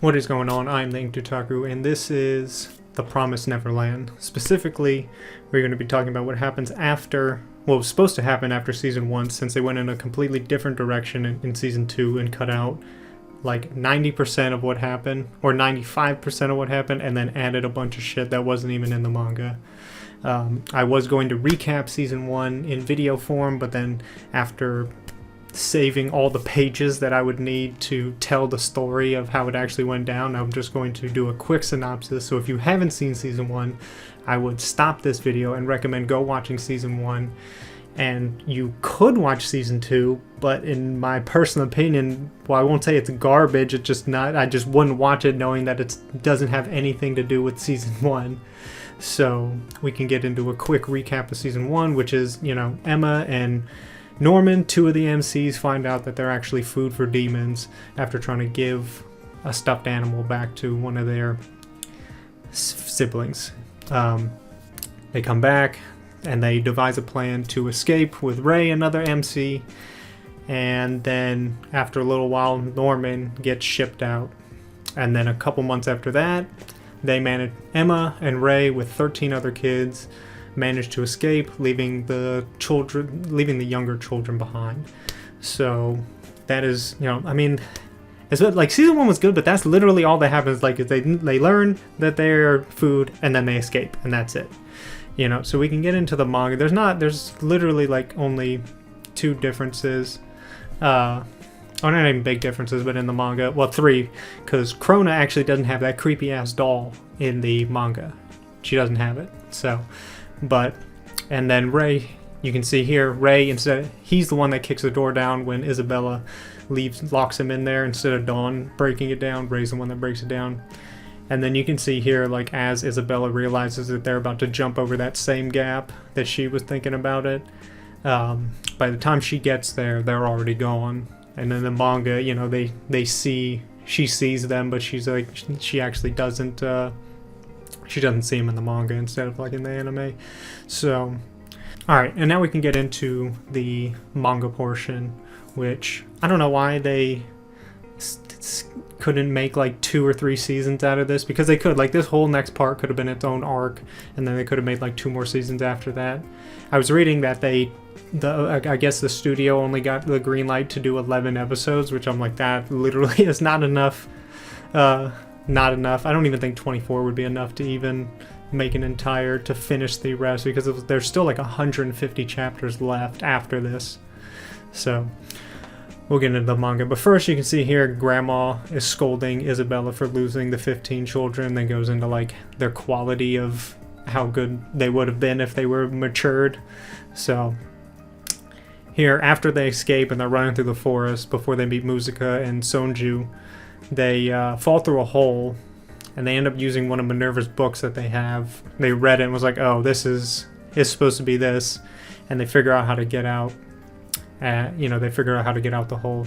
What is going on? I'm the Inkdutaku, and this is the Promise Neverland. Specifically, we're going to be talking about what happens after, what was supposed to happen after Season 1, since they went in a completely different direction in Season 2 and cut out like 90% of what happened, or 95% of what happened, and then added a bunch of shit that wasn't even in the manga. I was going to recap Season 1 in video form, but then after saving all the pages that I would need to tell the story of how it actually went down, I'm just going to do a quick synopsis. So if you haven't seen Season 1, I would stop this video and recommend go watching Season 1. And you could watch Season 2, but in my personal opinion, well, I won't say it's garbage, it's just not, I just wouldn't watch it knowing that it doesn't have anything to do with Season 1. So we can get into a quick recap of Season 1, which is, you know, Emma and Norman, two of the MCs, find out that they're actually food for demons after trying to give a stuffed animal back to one of their siblings. They come back and they devise a plan to escape with Ray, another MC, and then after a little while Norman gets shipped out. And then a couple months after that, they manage, Emma and Ray with 13 other kids managed to escape, leaving the younger children behind. So that is, you know, I mean, it's like Season 1 was good, but that's literally all that happens. Like, is they learn that they're food and then they escape, and that's it. You know, so we can get into the manga. There's literally like only two differences. Or not even big differences, but in the manga, well, three, because Krona actually doesn't have that creepy ass doll in the manga. She doesn't have it. So, and then Ray, you can see here, Ray, instead, he's the one that kicks the door down when Isabella locks him in there instead of Dawn breaking it down. Ray's the one that breaks it down. And then you can see here, like, as Isabella realizes that they're about to jump over that same gap that she was thinking about it, by the time she gets there, they're already gone. And then the manga, you know, she sees them, but she's like, she actually doesn't, she doesn't see him in the manga instead of like in the anime. So, alright, and now we can get into the manga portion, which I don't know why they couldn't make like 2 or 3 seasons out of this, because they could. Like, this whole next part could have been its own arc, and then they could have made like 2 more seasons after that. I was reading that I guess the studio only got the green light to do 11 episodes, which I'm like, that literally is not enough. Not enough. I don't even think 24 would be enough to even make to finish the rest, because there's still like 150 chapters left after this. So we'll get into the manga. But first, you can see here Grandma is scolding Isabella for losing the 15 children, then goes into like their quality of how good they would have been if they were matured. So here, after they escape and they're running through the forest before they meet Musica and Sonju, they fall through a hole, and they end up using one of Minerva's books that they have. They read it and was like, oh, it's supposed to be this, and they figure out how to get out. They figure out how to get out the hole.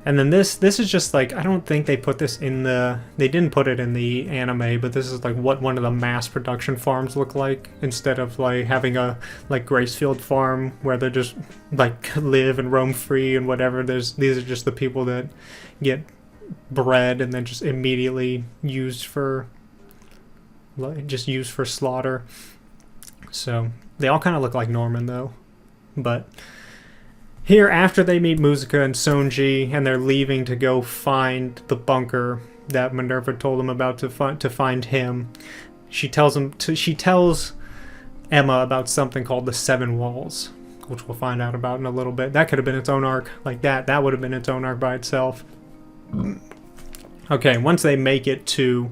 And then this is just like, I don't think they put this in they didn't put it in the anime, but this is like what one of the mass production farms look like, instead of like having a like Gracefield farm where they just like live and roam free and whatever. These are just the people that get bred and then just immediately used for slaughter. So they all kind of look like Norman though. But here, after they meet Musica and Sonji and they're leaving to go find the bunker that Minerva told them about to find him, she tells Emma about something called the Seven Walls, which we'll find out about in a little bit. That could have been its own arc. Like that would have been its own arc by itself. Okay, once they make it to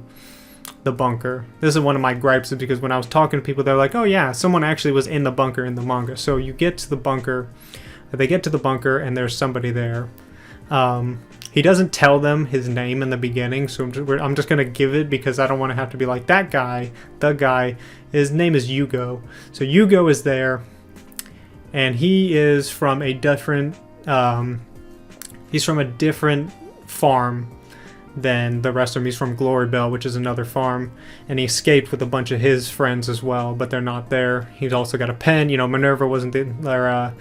the bunker, this is one of my gripes, because when I was talking to people, they're like, oh yeah, someone actually was in the bunker in the manga. So you get to the bunker, they get to the bunker, and there's somebody there. He doesn't tell them his name in the beginning, so I'm just going to give it, because I don't want to have to be like, that guy, the guy, his name is Yugo. So Yugo is there, and he is from a different, farm than the rest of them. He's from Glory Bell, which is another farm, and he escaped with a bunch of his friends as well, but they're not there. He's also got a pen. You know, Minerva wasn't there.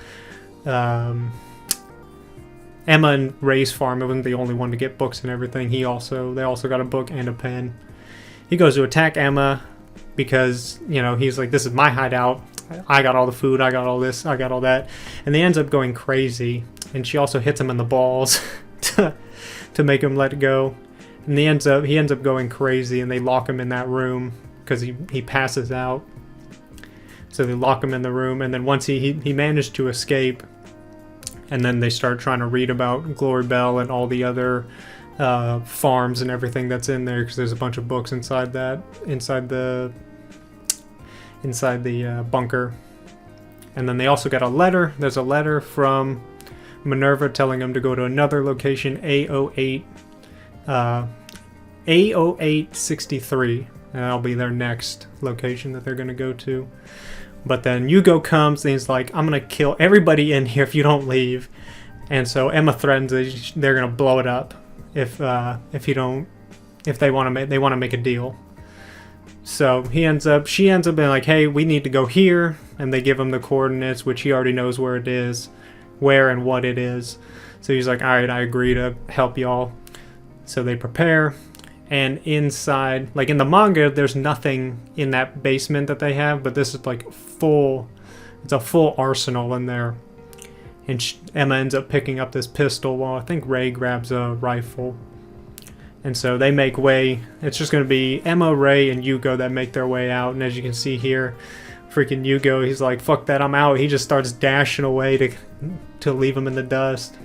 Emma and Ray's farm, it wasn't the only one to get books and everything. They also got a book and a pen. He goes to attack Emma because, you know, he's like, this is my hideout. I got all the food, I got all this, I got all that. And he ends up going crazy. And she also hits him in the balls to make him let it go. And he ends up going crazy, and they lock him in that room because he passes out. So they lock him in the room, and then once he managed to escape, and then they start trying to read about Glory Bell and all the other farms and everything that's in there, because there's a bunch of books inside the bunker. And then they also got a letter. There's a letter from Minerva telling them to go to another location, A0863, and that'll be their next location that they're going to go to. But then Yugo comes and he's like, I'm going to kill everybody in here if you don't leave. And so Emma threatens that they're going to blow it up if they want to make a deal. So she ends up being like, hey, we need to go here. And they give him the coordinates, which he already knows where it is, where and what it is. So he's like, all right, I agree to help y'all. So they prepare. And inside, like in the manga, there's nothing in that basement that they have, but this is like it's a full arsenal in there. And Emma ends up picking up this pistol while I think Ray grabs a rifle. And so they make way. It's just going to be Emma, Ray, and Yugo that make their way out. And as you can see here, freaking Yugo, he's like, fuck that, I'm out. He just starts dashing away to leave him in the dust.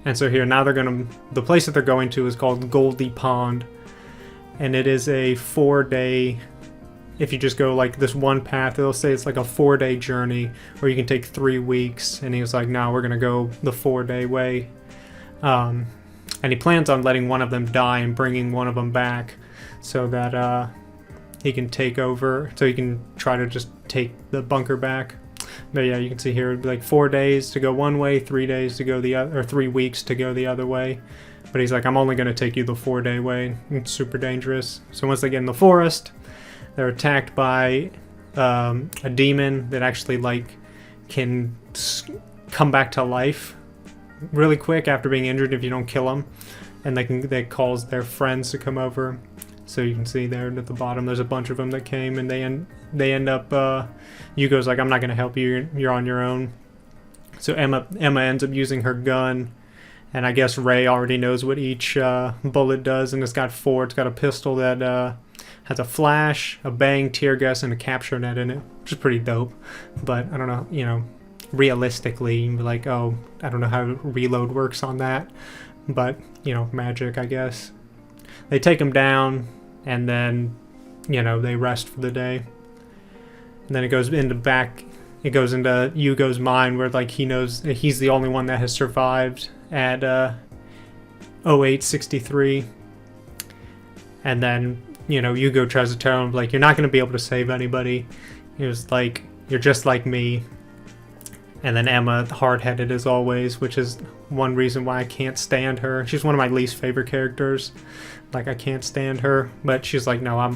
And so here, now the place that they're going to is called Goldie Pond. And it is a 4-day, if you just go like this one path, it'll say it's like a 4-day journey, or you can take 3 weeks. And he was like, no, we're going to go the 4-day way. And he plans on letting one of them die and bringing one of them back so that he can take over, so he can try to just take the bunker back. But yeah, you can see here it'd be like 4 days to go one way, 3 days to go the other, or 3 weeks to go the other way. But he's like, I'm only going to take you the 4-day way. It's super dangerous. So once they get in the forest, they're attacked by a demon that actually like can come back to life really quick after being injured if you don't kill them. And they calls their friends to come over. So you can see there at the bottom, there's a bunch of them that came, and they end up. Yugo's like, I'm not gonna help you. You're on your own. So Emma ends up using her gun, and I guess Ray already knows what each bullet does, and it's got 4. It's got a pistol that has a flash, a bang, tear gas, and a capture net in it, which is pretty dope. But I don't know, you know, realistically, you'd be like, oh, I don't know how reload works on that, but you know, magic, I guess. They take him down. And then, you know, they rest for the day. And then it goes into Yugo's mind where, like, he knows that he's the only one that has survived at 0863. And then, you know, Yugo tries to tell him, like, you're not going to be able to save anybody. He was like, you're just like me. And then Emma, hard-headed as always, which is one reason why I can't stand her. She's one of my least favorite characters. Like, I can't stand her. But she's like, no, I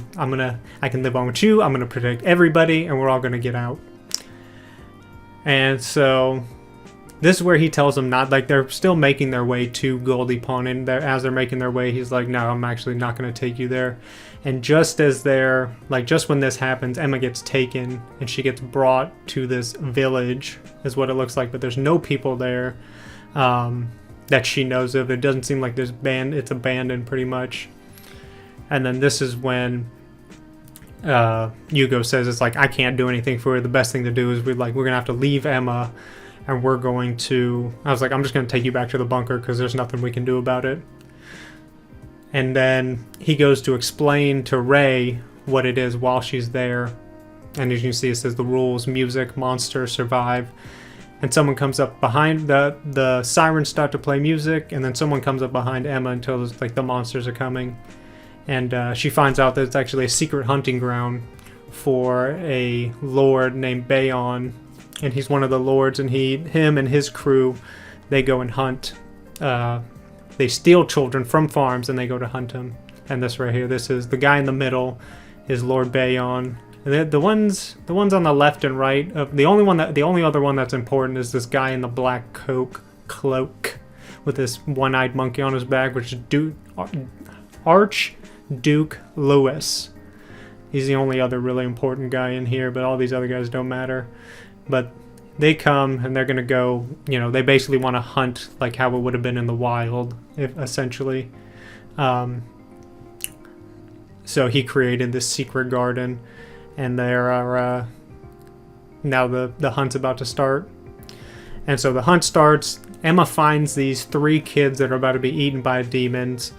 can live on with you. I'm gonna protect everybody, and we're all gonna get out. And so this is where he tells them not, like, they're still making their way to Goldie Pond, and as they're making their way, he's like, no, I'm actually not gonna take you there. And just when this happens, Emma gets taken, and she gets brought to this village, is what it looks like, but there's no people there that she knows of. It doesn't seem like it's abandoned pretty much. And then this is when Yugo says, it's like, I can't do anything for her. The best thing to do is we're gonna have to leave Emma, and I was like, I'm just gonna take you back to the bunker because there's nothing we can do about it. And then he goes to explain to Ray what it is while she's there. And as you can see, it says the rules: music, monster, survive. And someone comes up behind the sirens start to play music, and then someone comes up behind Emma and tells us, like, the monsters are coming. And she finds out that it's actually a secret hunting ground for a lord named Bayon. And he's one of the lords, and him and his crew, they go and hunt. They steal children from farms, and they go to hunt them. And this right here, this is the guy in the middle, is Lord Bayon. And the ones on the left and right, the only other one that's important is this guy in the black cloak. with this one-eyed monkey on his back, which is Archduke Lewis. He's the only other really important guy in here, but all these other guys don't matter. But they come and they're gonna go, they basically want to hunt like how it would have been in the wild, essentially. So he created this secret garden, and there are now the hunt's about to start. And so the hunt starts. Emma finds these 3 kids that are about to be eaten by demons,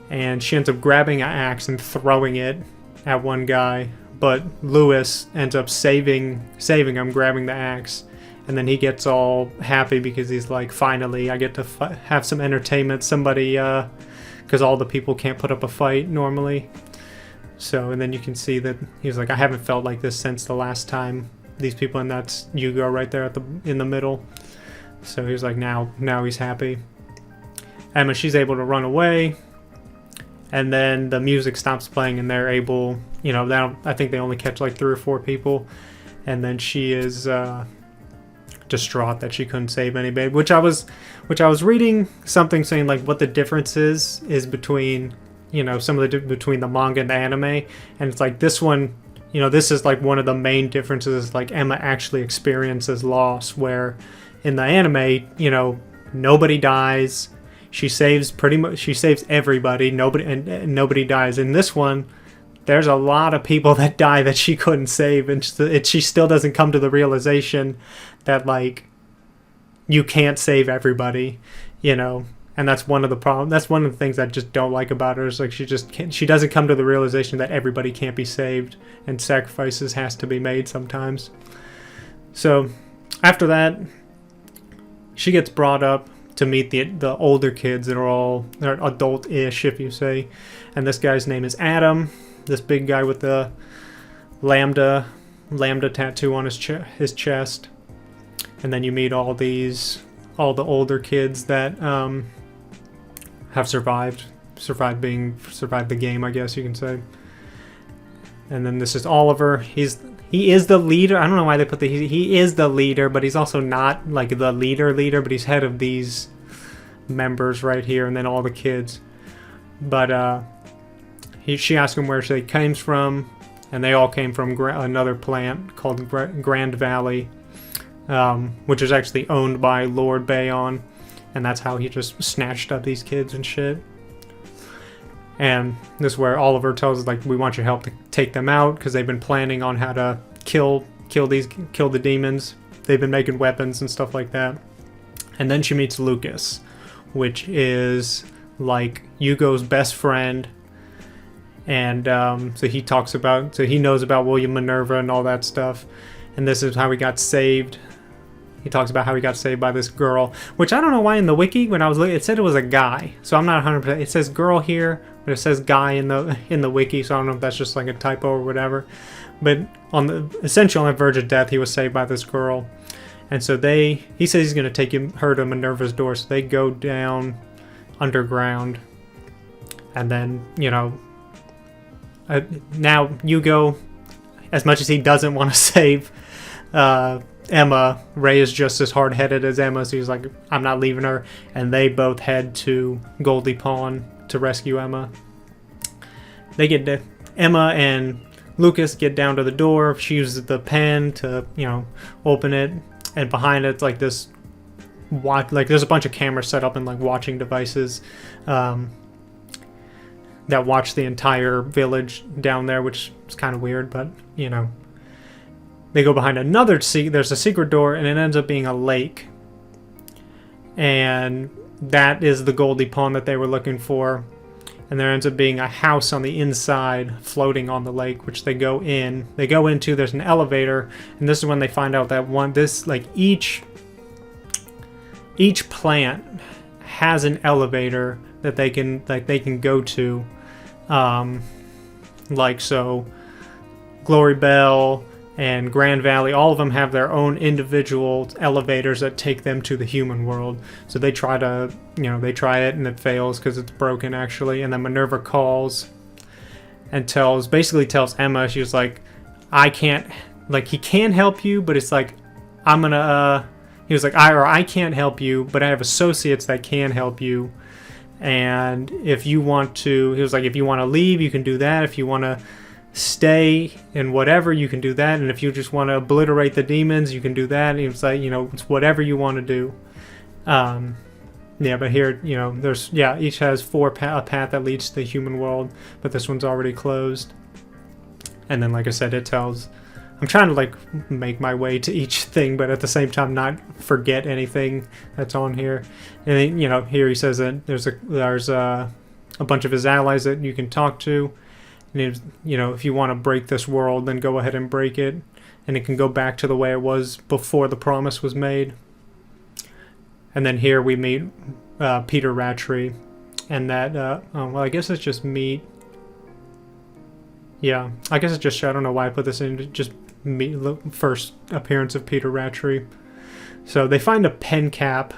and she ends up grabbing an axe and throwing it at one guy, but Lewis ends up saving him, grabbing the axe, and then he gets all happy because he's like, finally I get to have some entertainment, somebody, because all the people can't put up a fight normally. So, and then you can see that he's like, I haven't felt like this since the last time these people, and that's Yugo right there in the middle. So he's like, now he's happy. Emma, she's able to run away. And then the music stops playing, and they're able, I think they only catch like 3 or 4 people. And then she is distraught that she couldn't save anybody. Which I was reading something saying like what the difference is between, between the manga and the anime. And it's like this one, this is like one of the main differences. Like Emma actually experiences loss, where in the anime, nobody dies. She saves everybody. Nobody dies. In this one, there's a lot of people that die that she couldn't save, and she still doesn't come to the realization that like you can't save everybody, And that's one of the problems. That's one of the things I just don't like about her. Is like she doesn't come to the realization that everybody can't be saved, and sacrifices has to be made sometimes. So after that, she gets brought up to meet the older kids that are adult-ish, if you say. And this guy's name is Adam, this big guy with the lambda tattoo on his chest. And then you meet all the older kids that have survived the game, I guess you can say. And then this is Oliver. He is the leader. I don't know why they put he is the leader, but he's also not like the leader, but he's head of these members right here, and then all the kids. But she asked him where they came from, and they all came from another plant called Grand Valley, which is actually owned by Lord Bayon, and that's how he just snatched up these kids and shit. And this is where Oliver tells us, like, we want your help to take them out, because they've been planning on how to kill the demons. They've been making weapons and stuff like that. And then she meets Lucas, which is like Yugo's best friend. And so he knows about William Minerva and all that stuff. And this is how he got saved. He talks about how he got saved by this girl, which I don't know why in the wiki when I was looking, it said it was a guy. So I'm not 100%. It says girl here, but it says guy in the wiki. So I don't know if that's just like a typo or whatever. But essentially on the verge of death, he was saved by this girl. And so he says he's going to take her to Minerva's door. So they go down underground. And then, now Yugo, as much as he doesn't want to save Emma, Ray is just as hard-headed as Emma, so he's like, I'm not leaving her. And they both head to Goldie Pond to rescue Emma. Emma and Lucas get down to the door. She uses the pen to, open it. And behind it's like this, there's a bunch of cameras set up and like watching devices that watch the entire village down there, which is kind of weird, but, They go behind there's a secret door, and it ends up being a lake. And that is the Goldie Pond that they were looking for. And there ends up being a house on the inside floating on the lake, which they go into. There's an elevator, and this is when they find out that each plant has an elevator that they can go to. So Glory Bell and Grand Valley, all of them have their own individual elevators that take them to the human world. So they try it and it fails because it's broken actually. And then Minerva calls and tells Emma, she was like, he can help you, but it's like, I'm gonna, he was like, I can't help you, but I have associates that can help you. And if you want to, he was like, if you want to leave, you can do that. If you want to stay and whatever, you can do that. And if you just want to obliterate the demons, you can do that. And he was like, it's whatever you want to do. Yeah, but here, there's, each has a path that leads to the human world, but this one's already closed. And then, like I said, it tells, I'm trying to like make my way to each thing, but at the same time not forget anything that's on here. And then, here he says that there's a bunch of his allies that you can talk to. And if you want to break this world, then go ahead and break it, and it can go back to the way it was before the promise was made. And then here we meet Peter Rattray, and that I guess it's just meet. Yeah, I guess it's just, I don't know why I put this in, just meet the first appearance of Peter Rattray. So they find a pen cap,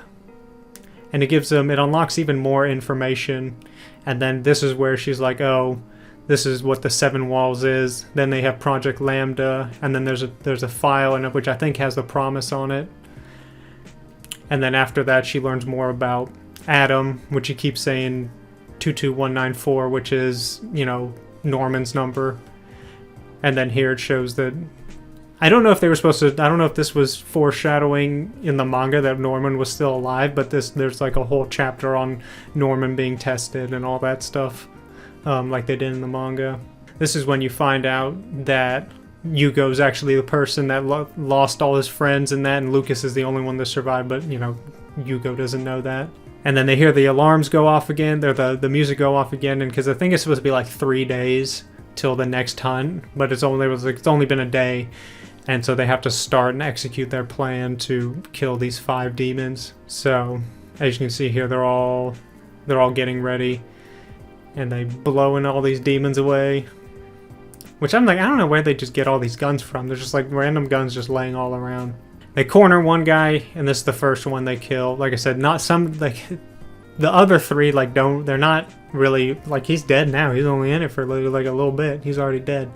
and it unlocks even more information. And then this is where she's like, oh, this is what the Seven Walls is. Then they have Project Lambda, and then there's a file in it which I think has the promise on it. And then after that, she learns more about Adam, which he keeps saying 22194, which is, Norman's number. And then here it shows that, I don't know if this was foreshadowing in the manga that Norman was still alive, but there's like a whole chapter on Norman being tested and all that stuff, like they did in the manga. This is when you find out that Yugo's actually the person that lost all his friends and that, and Lucas is the only one that survived, but Yugo doesn't know that. And then they hear the alarms go off again, the music go off again, and because I think it's supposed to be like 3 days till the next hunt, but it's only been a day, and so they have to start and execute their plan to kill these 5 demons. So as you can see here, they're all getting ready, and they blowing all these demons away. Which I'm like, I don't know where they just get all these guns from. They're just like random guns just laying all around. They corner one guy, and this is the first one they kill. Like I said, not some, like, the other 3, like, they're not really, like, he's dead now. He's only in it for like a little bit. He's already dead.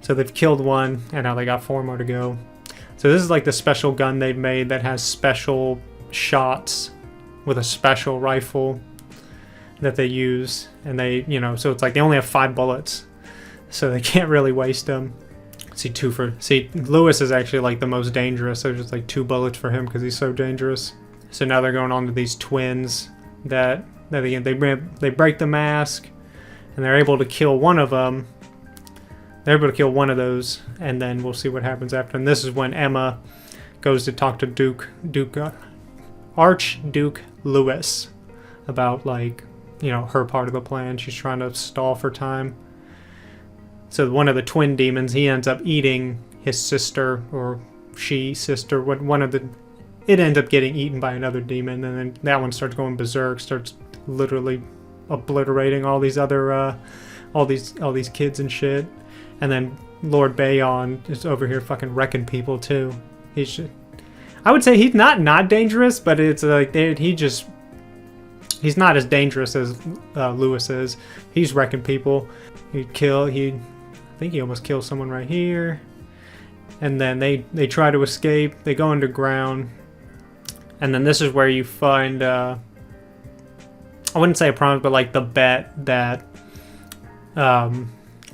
So they've killed one, and now they got 4 more to go. So this is like the special gun they've made that has special shots with a special rifle that they use. And they, so it's like they only have 5 bullets. So they can't really waste them. Lewis is actually like the most dangerous, so just like 2 bullets for him because he's so dangerous. So now they're going on to these twins that again they break the mask, and they're able to kill one of them. They're able to kill one of those, and then we'll see what happens after. And this is when Emma goes to talk to Archduke Lewis about, like, her part of the plan. She's trying to stall for time. So one of the twin demons, he ends up eating his sister, or sister. It ends up getting eaten by another demon, and then that one starts going berserk, starts literally obliterating all these other, all these kids and shit. And then Lord Bayon is over here fucking wrecking people too. I would say he's not dangerous, but it's like he's not as dangerous as Lewis is. He's wrecking people. I think he almost kills someone right here. And then they try to escape. They go underground. And then this is where you find, I wouldn't say a promise, but like the bet that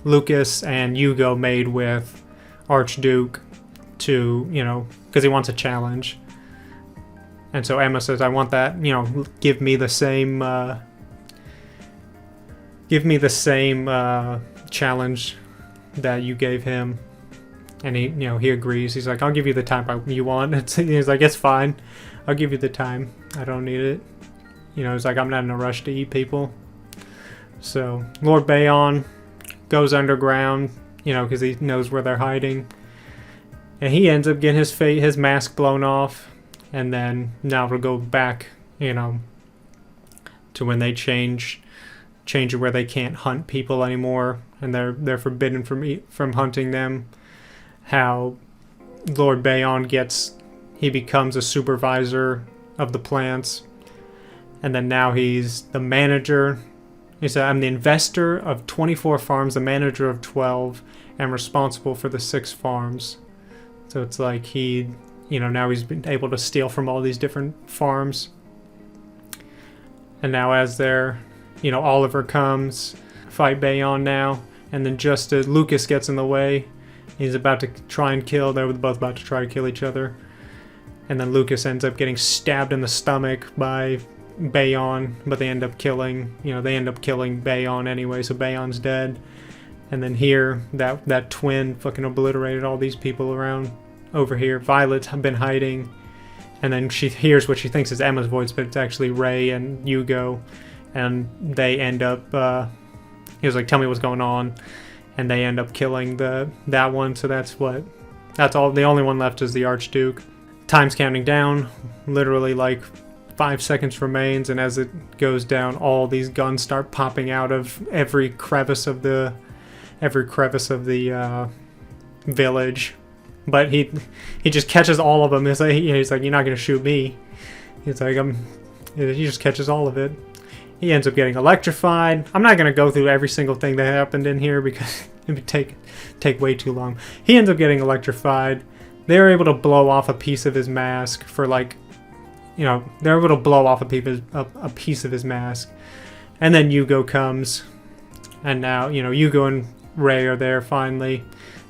Lucas and Yugo made with Archduke to, because he wants a challenge. And so Emma says, I want that, give me the same challenge that you gave him. And he agrees. He's like, I'll give you the time you want. He's like, it's fine. I'll give you the time. I don't need it. He's like, I'm not in a rush to eat people. So Lord Bayon goes underground, because he knows where they're hiding. And he ends up getting his mask blown off. And then now we'll go back, to when they change it where they can't hunt people anymore, and they're forbidden from hunting them. How Lord Bayon becomes a supervisor of the plants, and then now he's the manager. He said, I'm the investor of 24 farms, the manager of 12, and responsible for the 6 farms. So it's like he now he's been able to steal from all these different farms. And now as they're, Oliver comes, fight Bayon now, and then just as Lucas gets in the way, he's about to try and kill, they were both about to try to kill each other. And then Lucas ends up getting stabbed in the stomach by Bayon, but they end up killing Bayon anyway, so Bayon's dead. And then here, that twin fucking obliterated all these people around over here. Violet's been hiding, and then she hears what she thinks is Emma's voice, but it's actually Ray and Hugo, and they end up, he was like, tell me what's going on, and they end up killing that one, so that's all, the only one left is the Archduke. Time's counting down, literally like 5 seconds remains, and as it goes down, all these guns start popping out of every crevice of the village. But he just catches all of them. He's like, you're not gonna shoot me. He's like, he just catches all of it. He ends up getting electrified. I'm not gonna go through every single thing that happened in here because it would take way too long. He ends up getting electrified. They're able to blow off a piece of his mask for they're able to blow off a piece of his mask. And then Hugo comes, and now, Hugo and Ray are there finally.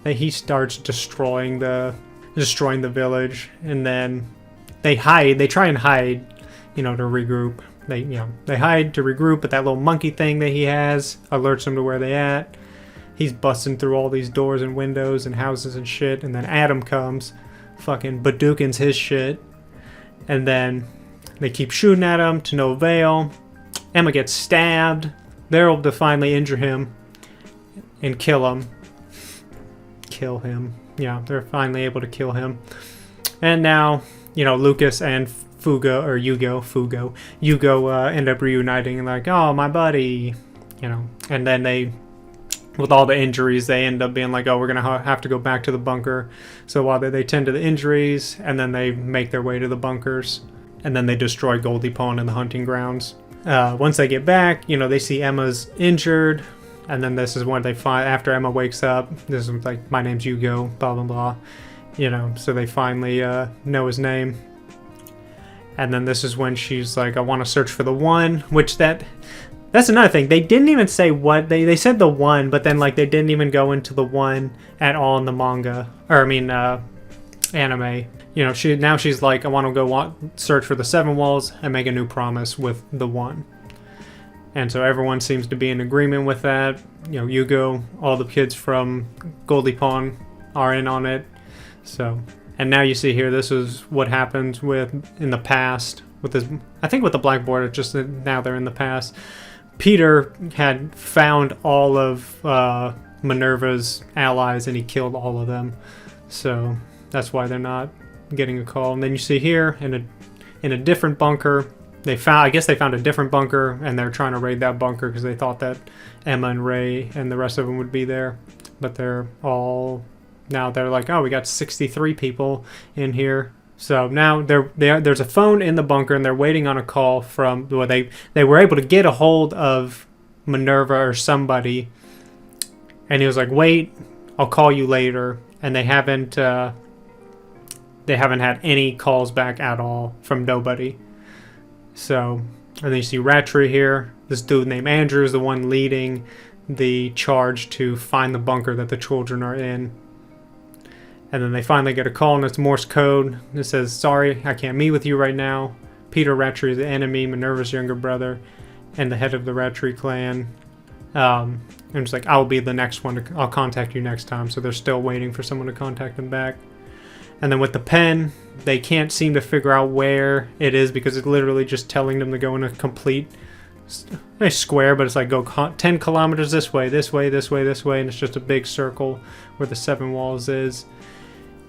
He starts destroying the village, and then they try and hide, to regroup. They hide to regroup, but that little monkey thing that he has alerts them to where they at. He's busting through all these doors and windows and houses and shit, and then Adam comes, fucking Badookins his shit, and then they keep shooting at him to no avail. Emma gets stabbed. They're able to finally injure him and kill him. Yeah, they're finally able to kill him. And now, Lucas and Hugo end up reuniting and like, oh, my buddy, and then with all the injuries, they end up being like, oh, we're going to have to go back to the bunker. So while they tend to the injuries, and then they make their way to the bunkers, and then they destroy Goldie Pond in the hunting grounds. Once they get back, they see Emma's injured, and then this is when they find, after Emma wakes up, this is like, my name's Hugo, blah, blah, blah, so they finally know his name. And then this is when she's like, I want to search for the one, which that's another thing. They didn't even say what, they said the one, but then they didn't even go into the one at all in the manga, anime. She's like, I want to go search for the Seven Walls and make a new promise with the one. And so everyone seems to be in agreement with that. Hugo, all the kids from Goldie Pond are in on it. So, and now you see here, this is what happened in the past with this. I think with the Black Border, just now they're in the past. Peter had found all of Minerva's allies, and he killed all of them. So that's why they're not getting a call. And then you see here in a different bunker, I guess they found a different bunker, and they're trying to raid that bunker because they thought that Emma and Ray and the rest of them would be there. But they're like, oh, we got 63 people in here. So now there's a phone in the bunker, and they're waiting on a call from, well, they were able to get a hold of Minerva or somebody, and he was like, wait, I'll call you later. And they haven't had any calls back at all from nobody. So, and then you see Rattray here. This dude named Andrew is the one leading the charge to find the bunker that the children are in. And then they finally get a call, and it's Morse code. It says, sorry, I can't meet with you right now. Peter Rattray is the enemy, Minerva's younger brother, and the head of the Rattray clan. I'm just like, I'll be the next one. I'll contact you next time. So they're still waiting for someone to contact them back. And then with the pen, they can't seem to figure out where it is because it's literally just telling them to go in a complete square, but it's like go 10 kilometers this way, this way, this way, this way, and it's just a big circle where the Seven Walls is.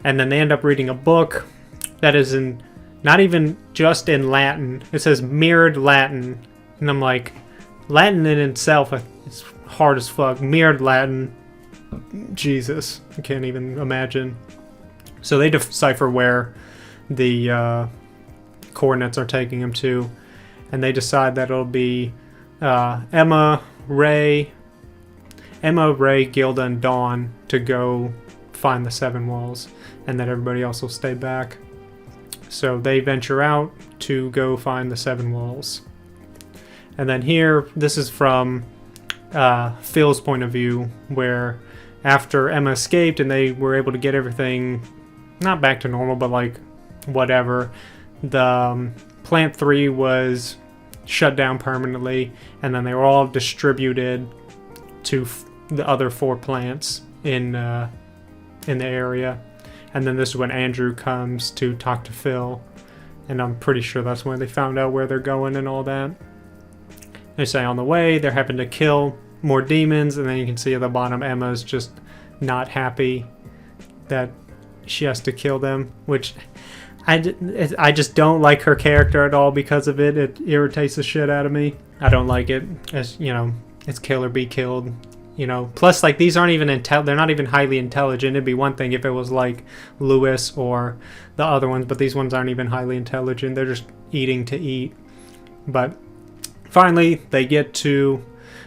And then they end up reading a book that is not even just in Latin. It says mirrored Latin. And I'm like, Latin in itself, it's hard as fuck. Mirrored Latin. Jesus. I can't even imagine. So they decipher where the coordinates are taking them to. And they decide that it'll be Emma, Ray, Gilda, and Dawn to go find the Seven Walls. And that everybody else will stay back. So they venture out to go find the Seven Walls. And then here, this is from Phil's point of view, where after Emma escaped and they were able to get everything, not back to normal, but like whatever, the Plant 3 was shut down permanently, and then they were all distributed to the other 4 plants in the area. And then this is when Andrew comes to talk to Phil, and I'm pretty sure that's when they found out where they're going and all that. They say on the way they're having to kill more demons, and then you can see at the bottom Emma's just not happy that she has to kill them, which I just don't like her character at all because of it. It irritates the shit out of me. I don't like it. As you know, it's kill or be killed. You know, plus like these aren't even they're not even highly intelligent. It'd be one thing if it was like Lewis or the other ones, but these ones aren't even highly intelligent. They're just eating to eat. But finally, they get to,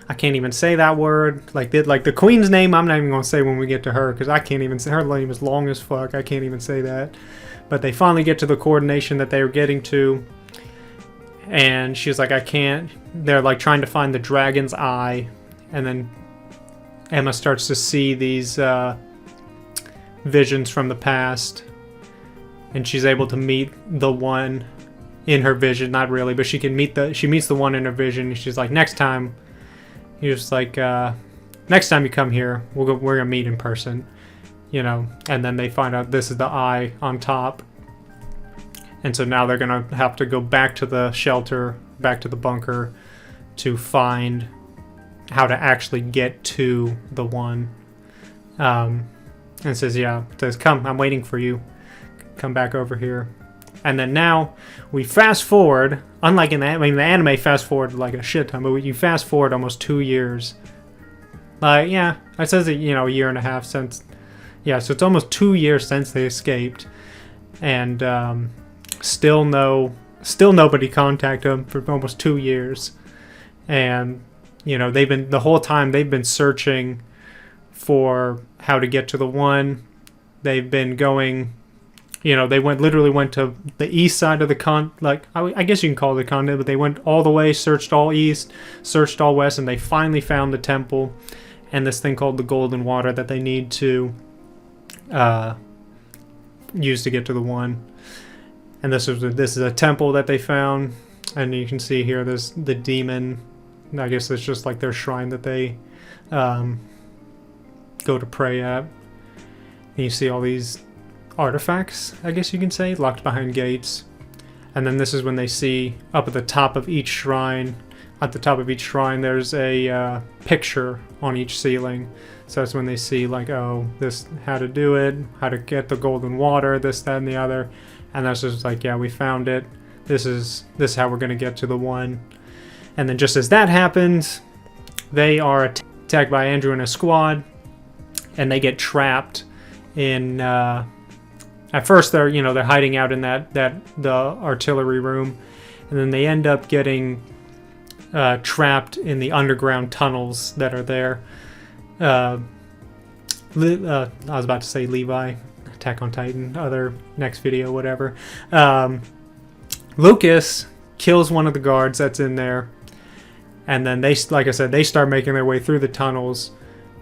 I can't even say that word. Like the queen's name, I'm not even gonna say when we get to her because I can't even say her name is long as fuck. I can't even say that. But they finally get to the coordination that they were getting to, and she's like, I can't. They're like trying to find the dragon's eye, and then Emma starts to see these visions from the past, and she's able to meet the one in her vision. Not really, but she meets the one in her vision. And she's like, next time, next time you come here, we're gonna meet in person, you know. And then they find out this is the eye on top, and so now they're gonna have to go back to the shelter, back to the bunker, to find how to actually get to the one. And says, come, I'm waiting for you. Come back over here. And then now we fast forward, unlike in the anime fast forward like a shit ton, but you fast forward almost 2 years. It says a year and a half since. Yeah, so it's almost 2 years since they escaped, and still nobody contacted them for almost 2 years, and the whole time they've been searching for how to get to the one. They've been going. They literally went to the east side of the I guess you can call it the continent, but they went all the way, searched all east, searched all west, and they finally found the temple and this thing called the golden water that they need to use to get to the one. And this is a temple that they found, and you can see here there's the demon. I guess it's just like their shrine that they go to pray at. And you see all these artifacts, I guess you can say, locked behind gates. And then this is when they see up at the top of each shrine. At the top of each shrine, there's a picture on each ceiling. So that's when they see this, how to do it, how to get the golden water, this, that, and the other. And that's just like, we found it. This is how we're gonna get to the one. And then just as that happens, they are attacked by Andrew and a squad, and they get trapped in. At first, they're hiding out in the artillery room, and then they end up getting trapped in the underground tunnels that are there. I was about to say Levi, Attack on Titan, other next video, whatever. Lucas kills one of the guards that's in there, and then they start making their way through the tunnels,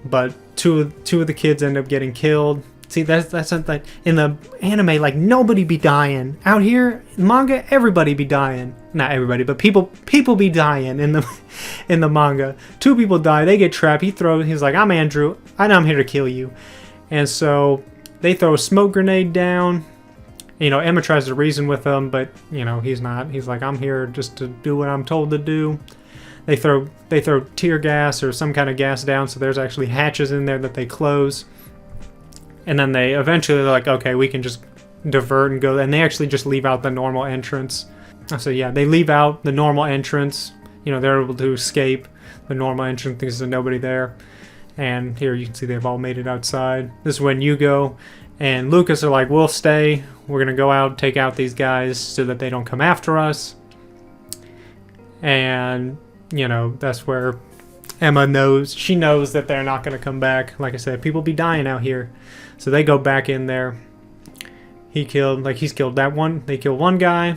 but two of the kids end up getting killed. See, that's something in the anime, nobody be dying. Out here, manga, everybody be dying. Not everybody, but people be dying in the manga. 2 people die, they get trapped. He's like, I'm Andrew, and I'm here to kill you. And so they throw a smoke grenade down. Emma tries to reason with him, but he's not. He's like, I'm here just to do what I'm told to do. They throw tear gas or some kind of gas down, so there's actually hatches in there that they close. And then they're like, okay, we can just divert and go. And they actually just leave out the normal entrance. So they leave out the normal entrance. They're able to escape the normal entrance because there's nobody there. And here you can see they've all made it outside. This is when Hugo and Lucas are like, we'll stay. We're going to go out, take out these guys so that they don't come after us. And, that's where Emma knows. She knows that they're not going to come back. Like I said, people be dying out here. So they go back in there, he's killed that one. They kill one guy.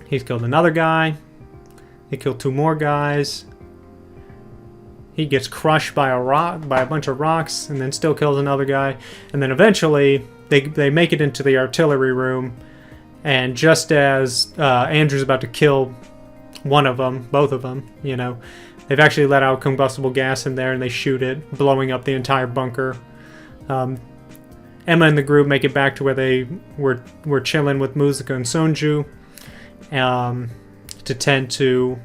He's killed another guy. They kill 2 more guys. He gets crushed by a bunch of rocks, and then still kills another guy. And then eventually, they make it into the artillery room, and just as Andrew's about to kill one of them, both of them, you know, they've actually let out combustible gas in there, and they shoot it, blowing up the entire bunker. Emma and the group make it back to where they were chilling with Muzuka and Sonju, to tend to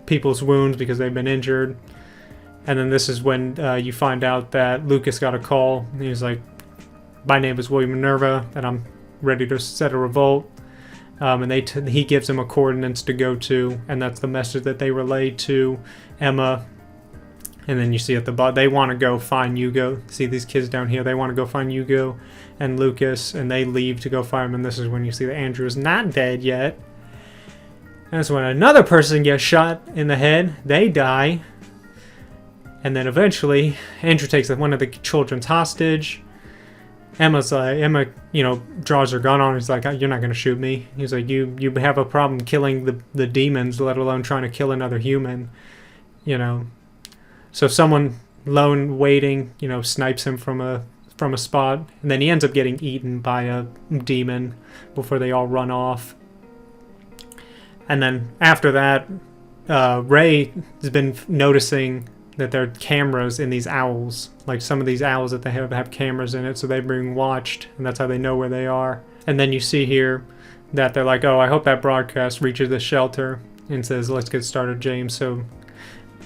people's wounds because they've been injured. And then this is when you find out that Lucas got a call. He's like, my name is William Minerva, and I'm ready to set a revolt. And he gives him a coordinates to go to, and that's the message that they relay to Emma. And then you see at the bottom, they want to go find Yugo. See these kids down here? They want to go find Yugo and Lucas, and they leave to go find him. And this is when you see that Andrew is not dead yet. And that's when another person gets shot in the head. They die. And then eventually, Andrew takes one of the children's hostage. Emma, you know, draws her gun on. He's like, "You're not going to shoot me." He's like, "You have a problem killing the demons, let alone trying to kill another human." You know, so someone lone waiting, you know, snipes him from a spot, and then he ends up getting eaten by a demon before they all run off. And then after that, Ray has been noticing that there are cameras in these owls. Like some of these owls that they have cameras in it, so they're being watched, and that's how they know where they are. And then you see here that they're like, "Oh, I hope that broadcast reaches the shelter," and says, "Let's get started, James." So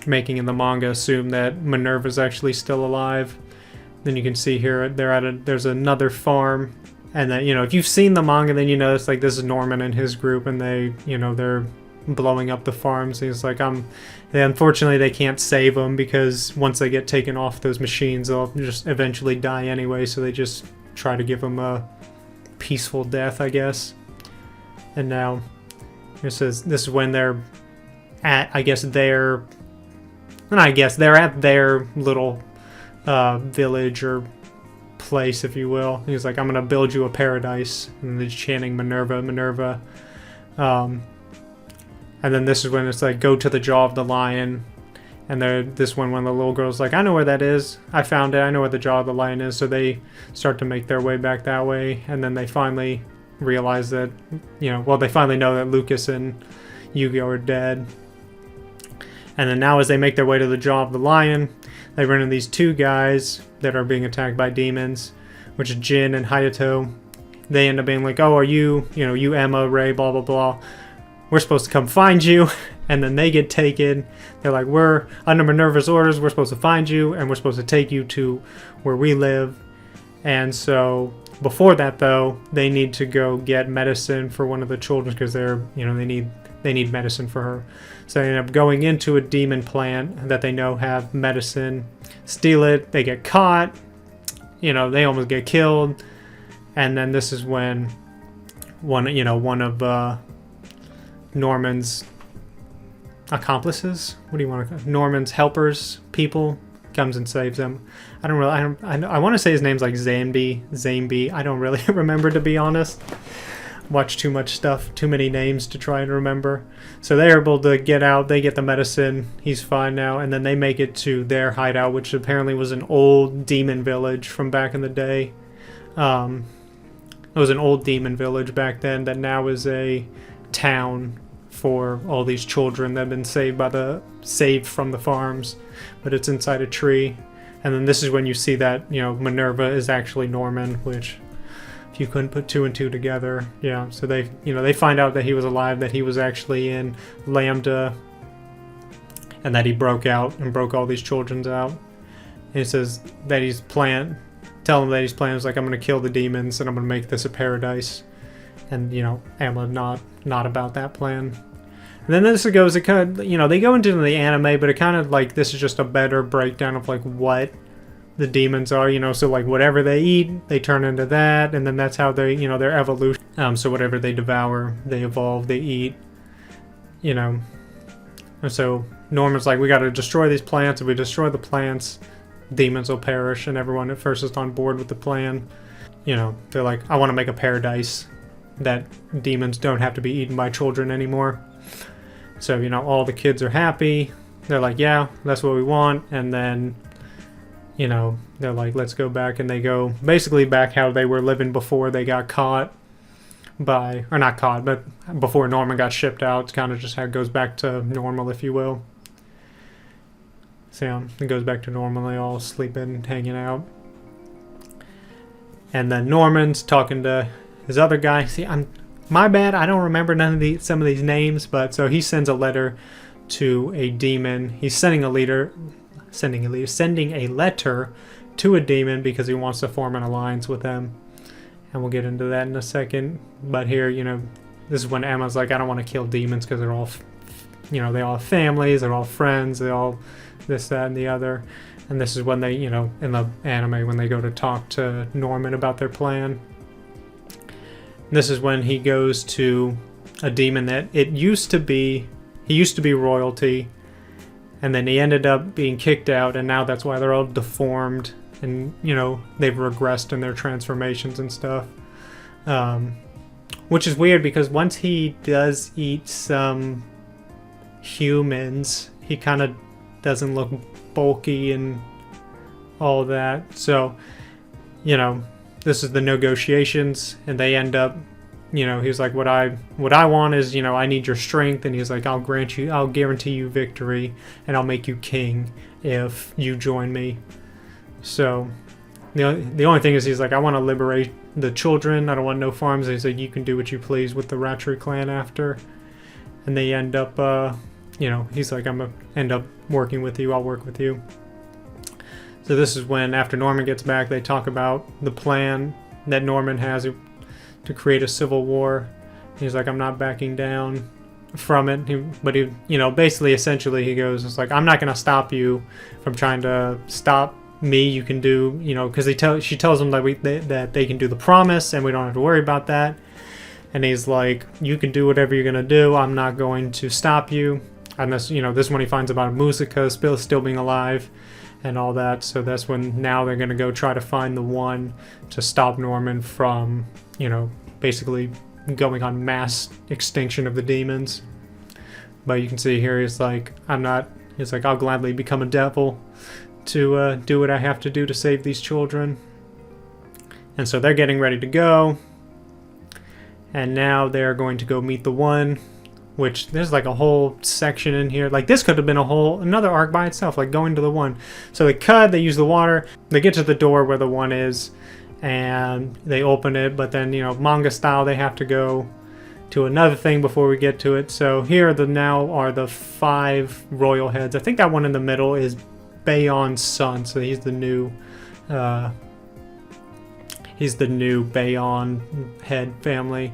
making in the manga assume that Minerva's actually still alive. Then you can see here there's another farm, and that, you know, if you've seen the manga, then you know it's like this is Norman and his group, and they're blowing up the farms. He's like, unfortunately they can't save them because once they get taken off those machines, they'll just eventually die anyway, so they just try to give them a peaceful death, I guess. And now it says this is when they're at, they're at their little village or place, if you will. He's like, "I'm gonna build you a paradise," and they're chanting Minerva, Minerva. And then this is when it's like, "Go to the jaw of the lion." And one of the little girls like, "I know where that is. I found it. I know where the jaw of the lion is." So they start to make their way back that way. And then they finally realize that, they finally know that Lucas and Yu-Gi-Oh are dead. And then now as they make their way to the jaw of the lion, they run into these 2 guys that are being attacked by demons, which is Jin and Hayato. They end up being like, "Oh, are you, you Emma, Ray, blah, blah, blah. We're supposed to come find you." And then they get taken. They're like, "We're under Minerva's orders. We're supposed to find you, and we're supposed to take you to where we live." And so before that, though, they need to go get medicine for one of the children because they need medicine for her. So they end up going into a demon plant that they know have medicine, steal it. They get caught. They almost get killed. And then this is when one of Norman's accomplices, what do you want to call it? Norman's helpers, people, comes and saves him. I want to say his name's like Zambi. I don't really remember, to be honest. Watch too much stuff, too many names to try and remember. So they're able to get out, they get the medicine, he's fine now, and then they make it to their hideout, which apparently was an old demon village from back in the day. It was an old demon village back then that now is a town for all these children that have been saved from the farms, but it's inside a tree. And then this is when you see that, Minerva is actually Norman, which, if you couldn't put 2 and 2 together, yeah. So they find out that he was alive, that he was actually in Lambda, and that he broke out and broke all these children out. And it says that tell him that he's planning, like, "I'm going to kill the demons and I'm going to make this a paradise." And, Emma not about that plan. And then this goes, it kind of, they go into the anime, but it kind of like, this is just a better breakdown of like what the demons are, so like whatever they eat, they turn into that, and then that's how they, their evolution. So whatever they devour, they evolve, they eat, And so Norman's like, "We got to destroy these plants. If we destroy the plants, demons will perish," and everyone at first is on board with the plan. you know, they're like, I want to make a paradise that demons don't have to be eaten by children anymore. So, you know, all the kids are happy. They're like, yeah, that's what we want. And then, you know, they're like, let's go back. And they go basically back how they were living before they got caught by, or not caught, but before Norman got shipped out. It's kind of just how it goes back to normal, if you will. So, yeah, it goes back to normal. They all sleeping, hanging out. And then Norman's talking to his other guy. See, my bad. I don't remember some of these names, but so he sends a letter to a demon. He's sending a letter to a demon because he wants to form an alliance with them. And we'll get into that in a second. But here, you know, this is when Emma's like, I don't want to kill demons because they're all, you know, they all have families, they're all friends, they all this, that, and the other. And this is when they, you know, in the anime, when they go to talk to Norman about their plan. This is when he goes to a demon that he used to be royalty, and then he ended up being kicked out, and now that's why they're all deformed, and, you know, they've regressed in their transformations and stuff. Which is weird because once he does eat some humans, he kind of doesn't look bulky and all that. So, you know, this is the negotiations, and they end up, you know, he's like, what I want is, you know, I need your strength, and he's like, I'll guarantee you victory, and I'll make you king if you join me. So the only thing is, he's like, I want to liberate the children, I don't want no farms. And he's like, you can do what you please with the Ratri clan after. And they end up you know, he's like, I'm gonna end up working with you, I'll work with you. So this is when, after Norman gets back, they talk about the plan that Norman has to create a civil war. He's like, I'm not backing down from it. But he, you know, basically, essentially, he goes, it's like, I'm not gonna stop you from trying to stop me. You can do, you know, because she tells him that they can do the promise, and we don't have to worry about that. And he's like, you can do whatever you're gonna do. I'm not going to stop you. And this, you know, this is when he finds about Musica still being alive and all that. So that's when now they're going to go try to find the one to stop Norman from, you know, basically going on mass extinction of the demons. But you can see here, he's like, I'll gladly become a devil to do what I have to do to save these children. And so they're getting ready to go. And now they're going to go meet the one, which there's like a whole section in here. Like, this could have been another arc by itself, like going to the one. So they use the water, they get to the door where the one is, and they open it, but then, you know, manga style, they have to go to another thing before we get to it. So here now are the 5 royal heads. I think that one in the middle is Bayon's son, so he's the new Bayon head family.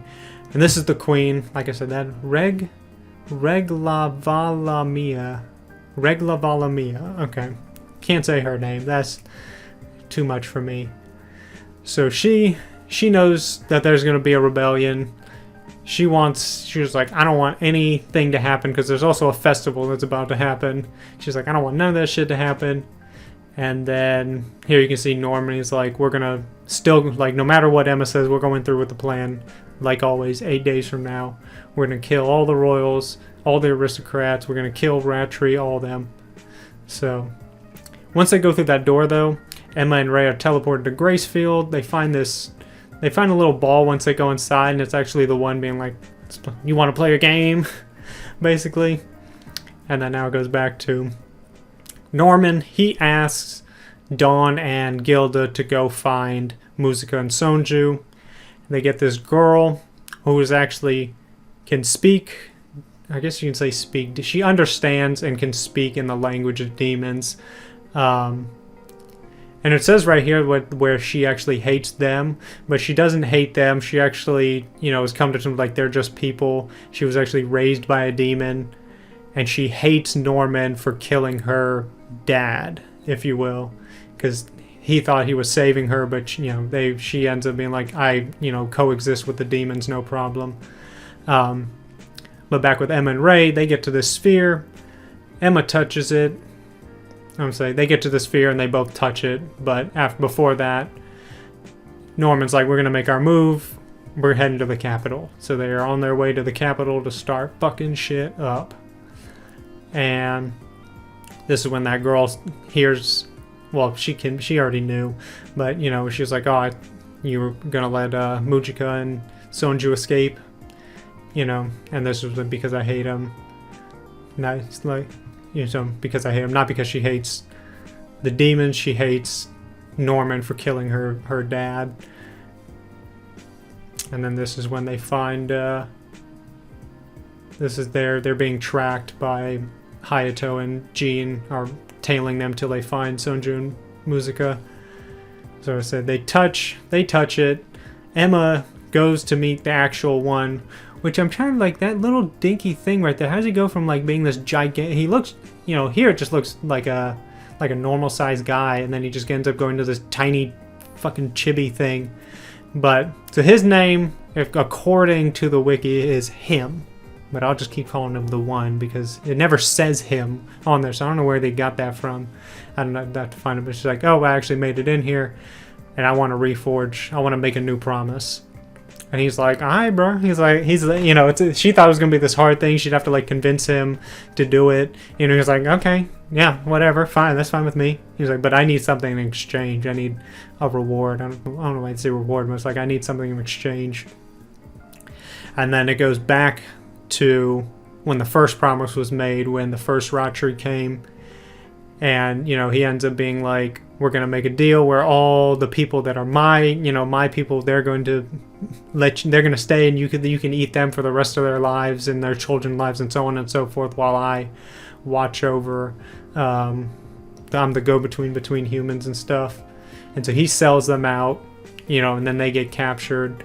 And this is the queen, like I said, that Reglavalamia. Okay, can't say her name. That's too much for me. So she knows that there's going to be a rebellion. She was like, I don't want anything to happen, because there's also a festival that's about to happen. She's like, I don't want none of that shit to happen. And then here you can see Norman. He's like, we're gonna still, like, no matter what Emma says, we're going through with the plan. Like always, 8 days from now, we're gonna kill all the royals, all the aristocrats. We're gonna kill Ratri, all of them. So once they go through that door, though, Emma and Ray are teleported to Gracefield. They find a little ball once they go inside, and it's actually the one being like, you want to play a game? Basically. And then now it goes back to Norman. He asks Dawn and Gilda to go find Musica and Sonju. They get this girl who is actually can speak. I guess you can say speak. She understands and can speak in the language of demons. And it says right here where she actually hates them, but she doesn't hate them. She actually, you know, has come to them like they're just people. She was actually raised by a demon, and she hates Norman for killing her dad, if you will, because he thought he was saving her, but, you know, she ends up being like, I, you know, coexist with the demons, no problem. But back with Emma and Ray, they get to this sphere. Emma touches it. They get to the sphere and they both touch it, but before that, Norman's like, we're gonna make our move. We're heading to the capital. So they are on their way to the capital to start fucking shit up. And this is when that girl hears, well, she already knew, but you know, she's like, oh, you were gonna let Mujika and Sonju escape, you know, and this was because I hate him. Not like, you know, because I hate him, not because she hates the demons. She hates Norman for killing her dad. And then this is when they find, this is they're being tracked by Hayato, and Jean are tailing them till they find Sonju and Muzaka. So I said they touch it. Emma goes to meet the actual one, which I'm trying to, like, that little dinky thing right there. How does he go from like being this gigantic? He looks, you know, here it just looks like a normal sized guy, and then he just ends up going to this tiny fucking chibi thing. But so his name, according to the wiki, is him. But I'll just keep calling him the one because it never says him on there, so I don't know where they got that from. I don't know, I'd have to find it, but she's like, oh, I actually made it in here, and I want to reforge. I want to make a new promise. And he's like, all right, bro. He's you know, she thought it was going to be this hard thing. She'd have to, like, convince him to do it. You know, he's like, okay, yeah, whatever, fine, that's fine with me. He's like, but I need something in exchange. I need a reward. I don't know why I'd say reward, but it's like, I need something in exchange. And then it goes back to when the first promise was made, when the first Ratri came. And, you know, he ends up being like, we're going to make a deal where all the people that are my people, they're going to they're going to stay, and you can eat them for the rest of their lives and their children's lives and so on and so forth, while I watch over, I'm the go-between between humans and stuff. And so he sells them out, you know, and then they get captured.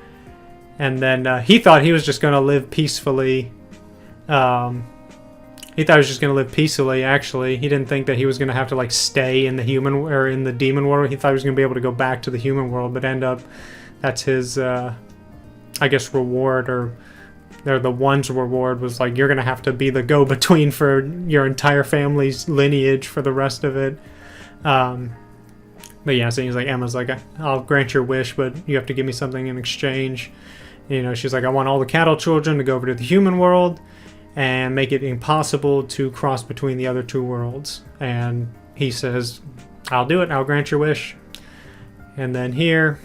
And then he thought he was just going to live peacefully. He thought he was just going to live peacefully, actually. He didn't think that he was going to have to, like, stay in the human or in the demon world. He thought he was going to be able to go back to the human world, but end up, that's his, I guess, reward, or the one's reward was, like, you're going to have to be the go-between for your entire family's lineage for the rest of it. But yeah, so he's like, Emma's like, I'll grant your wish, but you have to give me something in exchange. You know, she's like, I want all the cattle children to go over to the human world and make it impossible to cross between the other two worlds. And he says, I'll do it, I'll grant your wish. And then here,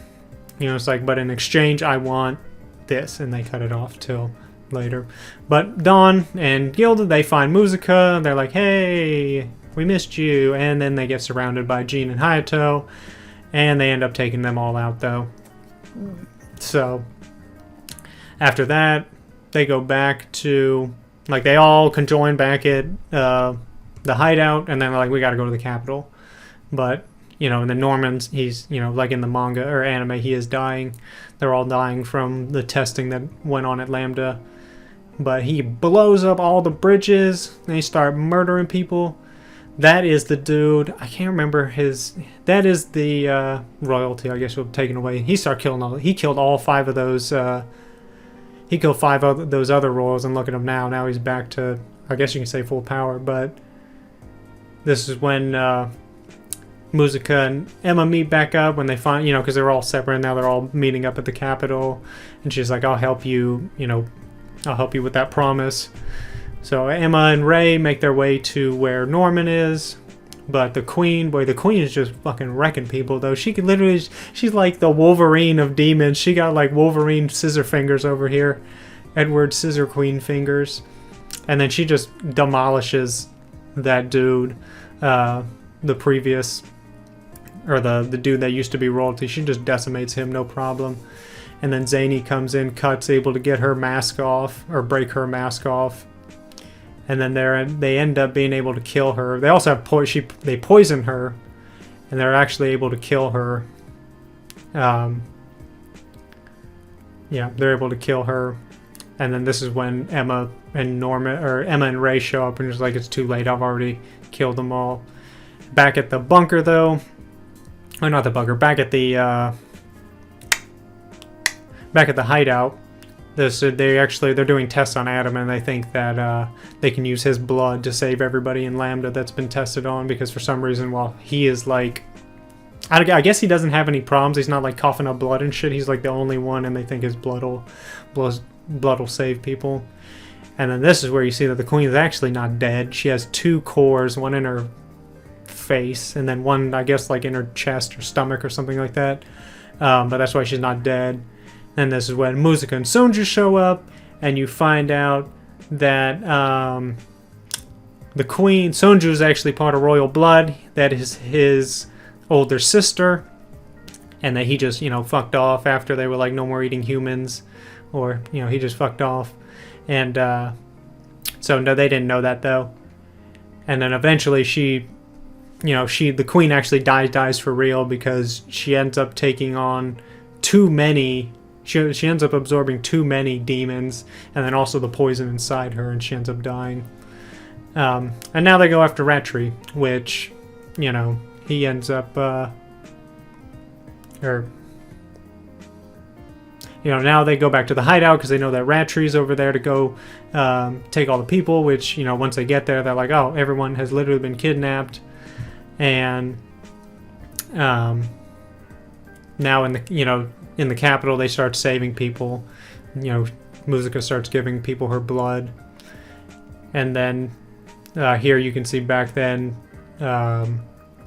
you know, it's like, but in exchange, I want this. And they cut it off till later. But Dawn and Gilda, they find Muzaka. They're like, hey, we missed you. And then they get surrounded by Jean and Hayato. And they end up taking them all out, though. So, after that, they go back to, like, they all conjoin back at the hideout, and then, like, we gotta go to the capital. But, you know, and then Norman's, he's, you know, like in the manga or anime, he is dying. They're all dying from the testing that went on at Lambda. But he blows up all the bridges, and he start murdering people. That is the dude, I can't remember his, that is the royalty, I guess, we'll take it away. He killed all 5 of those, he killed 5 of those other royals, and look at him now. Now he's back to, I guess you can say, full power. But this is when Muzaka and Emma meet back up, when they find, you know, because they're all separate, and now they're all meeting up at the capital. And she's like, I'll help you, you know, I'll help you with that promise. So Emma and Ray make their way to where Norman is. But the queen is just fucking wrecking people, though. She could literally, she's like the Wolverine of demons. She got like Wolverine scissor fingers over here. Edward Scissor Queen fingers. And then she just demolishes that dude. The previous, or the dude that used to be royalty. She just decimates him, no problem. And then Zany comes in, cuts, able to get her mask off, or break her mask off. And then they end up being able to kill her. They also have they poison her, and they're actually able to kill her. Yeah, they're able to kill her. And then this is when Emma and Ray show up, and it's like, it's too late. I've already killed them all. Back at the bunker, though. Oh, not the bunker. Back at the hideout. They're doing tests on Adam, and they think that they can use his blood to save everybody in Lambda that's been tested on, because for some reason, while he is like I guess he doesn't have any problems. He's not like coughing up blood and shit. He's like the only one, and they think his blood will save people. And then this is where you see that the queen is actually not dead. She has 2 cores, one in her face, and then one, I guess, like in her chest or stomach or something like that. But that's why she's not dead. And this is when Musica and Sonju show up, and you find out that the queen, Sonju, is actually part of royal blood. That is his older sister, and that he just, fucked off after they were like, no more eating humans, or, he just fucked off. And so no, they didn't know that though. And then eventually the queen actually dies for real, because she ends up taking on too many. She ends up absorbing too many demons, and then also the poison inside her, and she ends up dying. And now they go after Ratri, which, he ends up, now they go back to the hideout because they know that Ratri's over there to go take all the people, which, once they get there, they're like, oh, everyone has literally been kidnapped. And now in the capital, they start saving people. Musica starts giving people her blood. And then here you can see back then,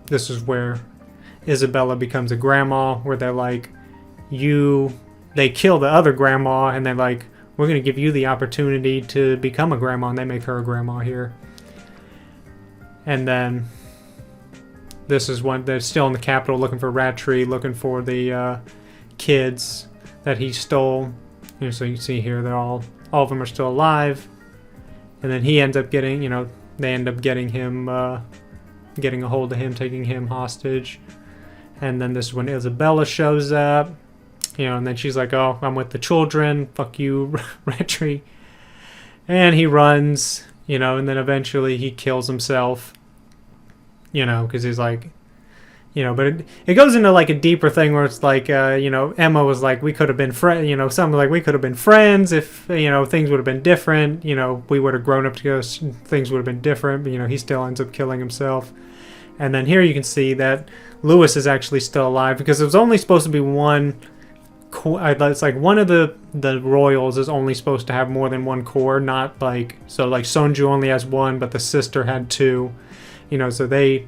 this is where Isabella becomes a grandma, where they're like, they kill the other grandma, and they're like, we're going to give you the opportunity to become a grandma, and they make her a grandma here. And then this is when they're still in the capital looking for Ratri, looking for the kids that he stole. So you can see here, they're all of them are still alive. And then he ends up getting, they end up getting him, getting a hold of him, taking him hostage. And then this is when Isabella shows up, and then she's like, oh, I'm with the children, fuck you, Ratri. And he runs, and then eventually he kills himself, because he's like, but it goes into like a deeper thing where it's like, Emma was like, we could have been friends, something like we could have been friends if, things would have been different, we would have grown up together, things would have been different, but, he still ends up killing himself. And then here you can see that Lewis is actually still alive, because it was only supposed to be one. It's like one of the royals is only supposed to have more than one core, not like, so like Sonju only has one, but the sister had 2, so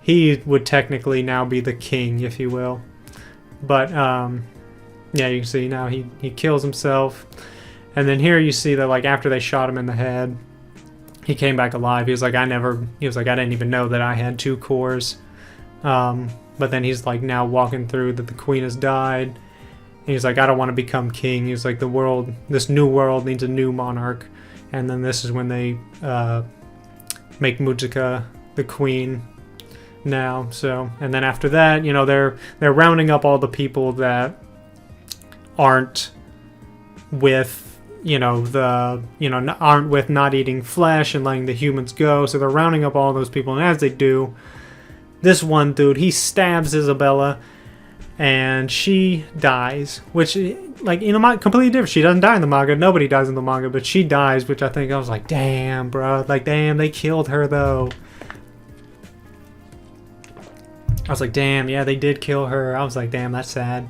he would technically now be the king, if you will. But yeah, you can see now he kills himself. And then here you see that like after they shot him in the head, he came back alive. He was like, I didn't even know that I had 2 cores. But then he's like now walking through that the queen has died. And he's like, I don't want to become king. He's like, this new world needs a new monarch. And then this is when they make Musica the queen now. So, and then after that, they're rounding up all the people that aren't with, aren't with not eating flesh and letting the humans go. So they're rounding up all those people. And as they do, this one dude, he stabs Isabella. And she dies, which, like, completely different. She doesn't die in the manga. Nobody dies in the manga, but she dies, which I was like, damn, bro. Like, damn, they killed her, though. I was like, damn, yeah, they did kill her. I was like, damn, that's sad.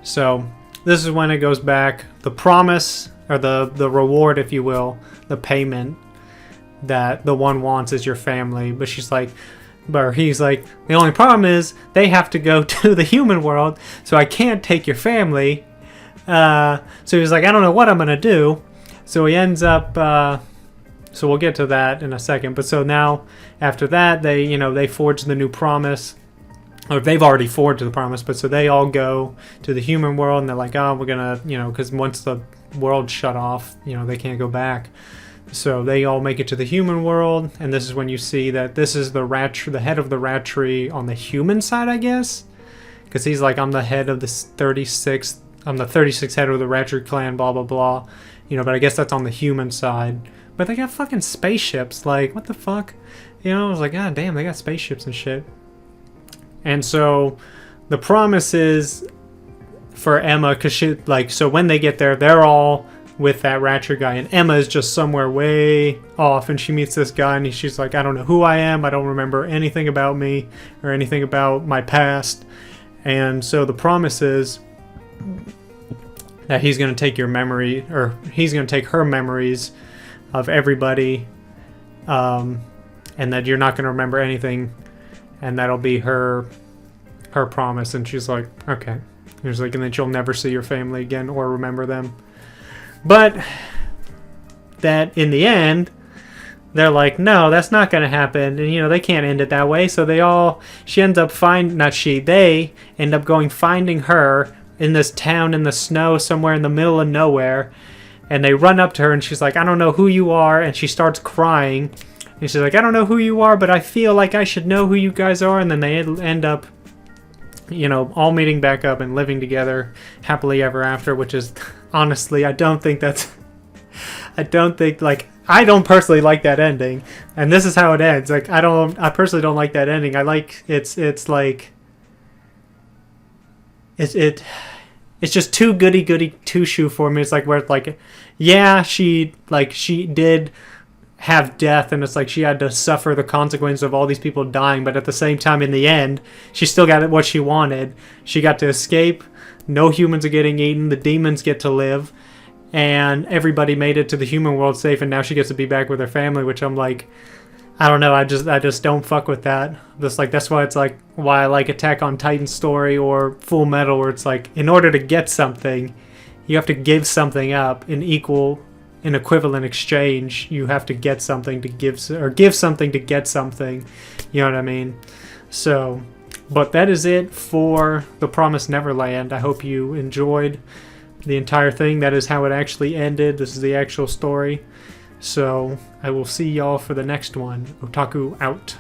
So, this is when it goes back. The promise, or the reward, if you will, the payment that the one wants is your family. But he's like, the only problem is they have to go to the human world, so I can't take your family. So he was like, I don't know what I'm going to do. So he ends up, so we'll get to that in a second. But so now, after that, they forge the new promise. Or they've already forged the promise, but so they all go to the human world, and they're like, oh, we're going to, because once the world shut off, they can't go back. So they all make it to the human world, and this is when you see that this is the head of the Ratri on the human side, I guess, because he's like, I'm the head of the 36th, I'm the 36th head of the Ratri clan, blah blah blah, but I guess that's on the human side. But they got fucking spaceships, like what the fuck, I was like, god damn, they got spaceships and shit. And so the promise is for Emma, because she so when they get there, they're all with that Ratchet guy, and Emma is just somewhere way off, and she meets this guy, and she's like, I don't know who I am, I don't remember anything about me or anything about my past. And so the promise is that he's going to take your memory, or he's going to take her memories of everybody, and that you're not going to remember anything, and that'll be her promise. And she's like, okay. He's like, and then you'll never see your family again or remember them. But that in the end, they're like, no, that's not going to happen. And, you know, they can't end it that way. So they end up going finding her in this town in the snow somewhere in the middle of nowhere. And they run up to her and she's like, I don't know who you are. And she starts crying. And she's like, I don't know who you are, but I feel like I should know who you guys are. And then they end up, you know, all meeting back up and living together happily ever after, which is, honestly, I don't personally like that ending. And this is how it ends. Like, I personally don't like that ending. I like, it's just too goody two-shoe for me. It's like, where it's like, yeah, she did have death, and it's like she had to suffer the consequence of all these people dying, but at the same time, in the end, she still got what she wanted. She got to escape, no humans are getting eaten, the demons get to live, and everybody made it to the human world safe, and now she gets to be back with her family, which I'm like, I don't know, I just don't fuck with that. That's why it's like, why I like Attack on Titan's story or Full Metal, where it's like, in order to get something, you have to give something up in equivalent exchange. You have to get something to give, or give something to get something. You know what I mean? So, but that is it for the Promise Neverland. I hope you enjoyed the entire thing. That is how it actually ended. This is the actual story. So I will see y'all for the next one. Otaku out.